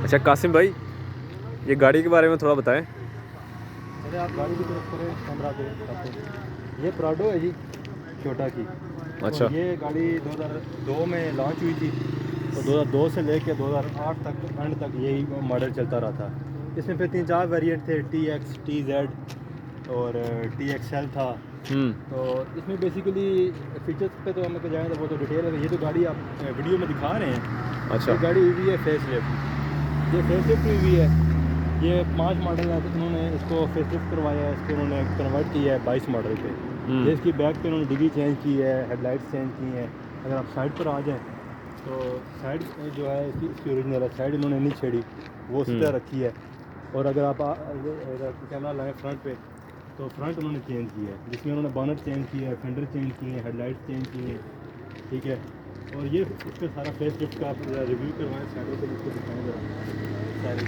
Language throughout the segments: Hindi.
अच्छा कासिम भाई, ये गाड़ी के बारे में थोड़ा बताएं। चले आप गाड़ी की तरफ करें कैमरा पे दिखाते। ये प्राडो है जी, छोटा की। अच्छा। और ये गाड़ी 2002 में लॉन्च हुई थी, तो 2002 से लेके 2008 तक एंड तक यही मॉडल चलता रहा था। इसमें फिर 3-4 वेरिएंट थे, TX, TZ और TXL था। तो इसमें बेसिकली फीचर्स पे तो हम तो जाएँ तो वो तो डिटेल है। ये तो गाड़ी आप वीडियो में दिखा रहे हैं। अच्छा। ये गाड़ी हुई है फेसलिफ्ट, ये फेसलिफ्ट हुई है। ये 5 मॉडल है, तो उन्होंने इसको फेसलिफ्ट करवाया है, इसको उन्होंने कन्वर्ट किया है 22 मॉडल पे। ये इसकी बैक पे उन्होंने डिग्गी चेंज की है, हेडलाइट्स चेंज की हैं। अगर आप साइड पर आ जाएँ तो साइड जो है इसकी ओरिजिनल है, साइड इन्होंने नहीं छेड़ी, वो उसी तरह रखी है। और अगर आप कैमरा लाएँ फ्रंट पे, तो फ्रंट उन्होंने चेंज की है, जिसमें उन्होंने बॉनेट चेंज किया है, फेंडर चेंज किए हैं, हेडलाइट्स चेंज की हैं, ठीक है। और ये इस पर सारा फेस लिफ्ट का आप रिव्यू करवाएं, साइडों पर इसको दिखाएँ जरा सारी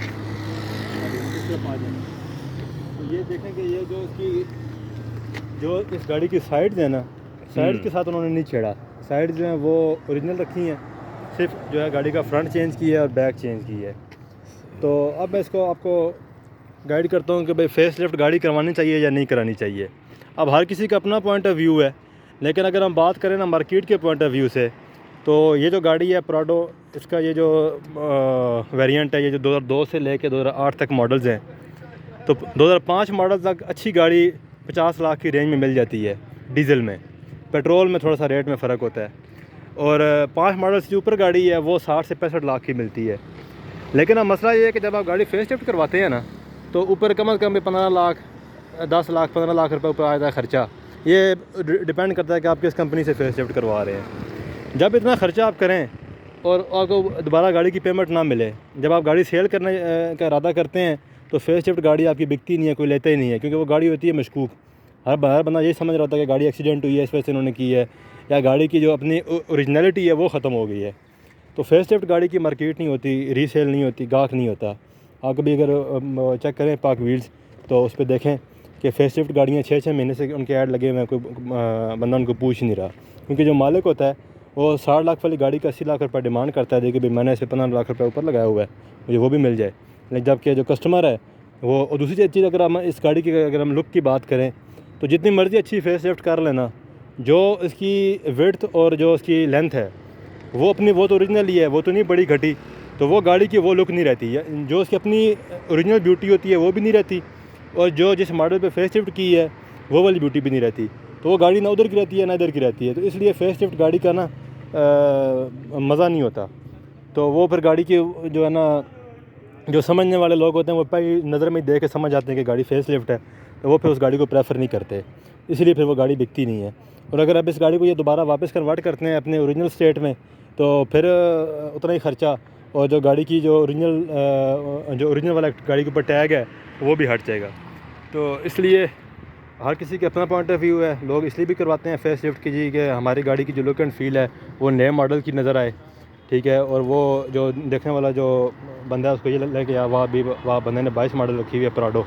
इसके आ जाए। तो ये देखें कि ये जो इस गाड़ी की साइड्स है ना, साइड के साथ उन्होंने नहीं छेड़ा। साइड जो है वो ओरिजिनल रखी हैं, सिर्फ जो है गाड़ी का फ्रंट चेंज किया है और बैक चेंज की है। तो अब मैं इसको आपको गाइड करता हूँ कि भाई फेस लिफ्ट गाड़ी करवानी चाहिए या नहीं करानी चाहिए। अब हर किसी का अपना पॉइंट ऑफ व्यू है, लेकिन अगर हम बात करें ना मार्केट के पॉइंट ऑफ व्यू से, तो ये जो गाड़ी है प्राडो, इसका ये जो वेरिएंट है, ये जो 2002 से लेके 2008 तक मॉडल्स हैं, तो 2005 मॉडल तक अच्छी गाड़ी 50 लाख की रेंज में मिल जाती है डीजल में। पेट्रोल में थोड़ा सा रेट में फ़र्क होता है। और 5 मॉडल से ऊपर गाड़ी है वो 60 से 65 लाख की मिलती है। लेकिन अब मसला ये है कि जब आप गाड़ी फेस लिफ्ट करवाते हैं ना, तो ऊपर कम से कम 15 लाख 10 लाख 15 लाख रुपये ऊपर आ जाता है ख़र्चा। ये डिपेंड करता है कि आप किस कंपनी से फेस लिफ्ट करवा रहे हैं। जब इतना ख़र्चा आप करें और आपको दोबारा गाड़ी की पेमेंट ना मिले, जब आप गाड़ी सेल करने का इरादा करते हैं, तो फेस लिफ्ट गाड़ी आपकी बिकती नहीं है, कोई लेता ही नहीं है, क्योंकि वो गाड़ी होती है मशकूक। हर बंदा यही समझ रहा होता है कि गाड़ी एक्सीडेंट हुई है, इस वजह से उन्होंने की है, या गाड़ी की जो अपनी ओरिजिनलिटी है वो ख़त्म हो गई है। तो फेस लिफ्ट गाड़ी की मार्केट नहीं होती, रीसेल नहीं होती, गाहक नहीं होता। आप कभी अगर चेक करें पाक व्हील्स, तो उस पर देखें कि फेस लिफ्ट गाड़ियाँ 6-6 महीने से उनके ऐड लगे हुए हैं, कोई बंदा उनको पूछ नहीं रहा। क्योंकि जो मालिक होता है वो 60 लाख वाली गाड़ी का 80 लाख रुपये डिमांड करता है, देखिए भाई मैंने इसे 15 लाख रुपये ऊपर लगाया हुआ है, मुझे वो भी मिल जाए। लेकिन जबकि जो कस्टमर है वो, और दूसरी चीज़ अगर हम इस गाड़ी की अगर हम लुक की बात करें, तो जितनी मर्ज़ी अच्छी फेस लिफ्ट कर लेना, जो इसकी विड्थ और जो इसकी लेंथ है वो अपनी, वो तो ओरिजिनल ही है, वो तो नहीं बड़ी घटी, तो वो गाड़ी की वो लुक नहीं रहती है। जो उसकी अपनी ओरिजिनल ब्यूटी होती है वो भी नहीं रहती, और जो जिस मॉडल पे फेस लिफ्ट की है वो वाली ब्यूटी भी नहीं रहती। तो वो गाड़ी ना उधर की रहती है ना इधर की रहती है। तो इसलिए फेस लिफ्ट गाड़ी का ना मज़ा नहीं होता। तो वो फिर गाड़ी की जो है ना, जो समझने वाले लोग होते हैं वो पहली नज़र में देख के समझ जाते हैं कि गाड़ी फेस लिफ्ट है, तो वो फिर उस गाड़ी को प्रेफर नहीं करते, इसलिए फिर वो गाड़ी बिकती नहीं है। और अगर आप इस गाड़ी को ये दोबारा वापस कन्वर्ट करते हैं अपने ओरिजिनल स्टेट में, तो फिर उतना ही ख़र्चा, और जो गाड़ी की जो ओरिजिनल वाला गाड़ी के ऊपर टैग है वो भी हट जाएगा। तो इसलिए हर किसी का अपना पॉइंट ऑफ व्यू है। लोग इसलिए भी करवाते हैं फेस लिफ्ट की जी कि हमारी गाड़ी की जो लुक एंड फील है वो नए मॉडल की नज़र आए, ठीक है। और वो जो देखने वाला जो बंदा है उसको ये लगे यार वाह बंदे ने 22 मॉडल रखी हुई है प्राडो।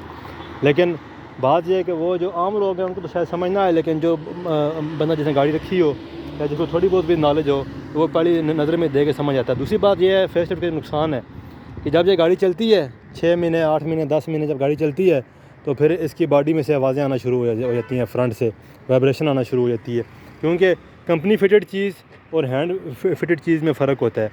लेकिन बात यह है कि वो जो आम लोग हैं उनको तो शायद समझ ना आए, लेकिन जो बंदा जिसने गाड़ी रखी हो या जिसको थोड़ी बहुत भी नॉलेज हो, तो वो पहली नज़र में दे के समझ आता है। दूसरी बात यह है फेस लिफ्ट का नुकसान है कि जब ये गाड़ी चलती है 6 महीने 8 महीने 10 महीने जब गाड़ी चलती है, तो फिर इसकी बॉडी में से आवाज़ें आना शुरू हो जाती हैं, फ्रंट से वाइब्रेशन आना शुरू हो जाती है। क्योंकि कंपनी फिटेड चीज़ और हैंड फिटेड चीज़ में फ़र्क होता है।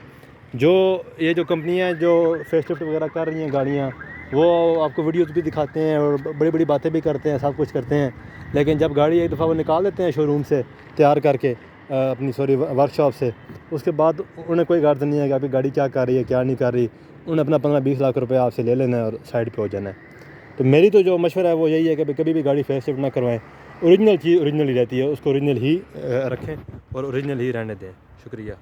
जो ये जो कंपनियाँ जो फेस लिफ्ट वगैरह कर रही हैं गाड़ियाँ, वो आपको वीडियोज़ भी दिखाते हैं और बड़ी बड़ी बातें भी करते हैं, सब कुछ करते हैं। लेकिन जब गाड़ी एक दफ़ा वो निकाल देते हैं शोरूम से तैयार करके, अपनी वर्कशॉप से, उसके बाद उन्हें कोई गर्ज नहीं है कि आपकी गाड़ी क्या कर रही है क्या नहीं कर रही। उन्हें अपना 15-20 लाख रुपये आपसे ले लेना है और साइड पे हो जाना है। तो मेरी तो जो मशवरा है वो यही है कि कभी भी गाड़ी फेस लिफ्ट ना करवाएं। ओरिजिनल चीज़ ओरिजिनल ही रहती है, उसको ओरिजिनल ही रखें और ओरिजिनल ही रहने दें। शुक्रिया।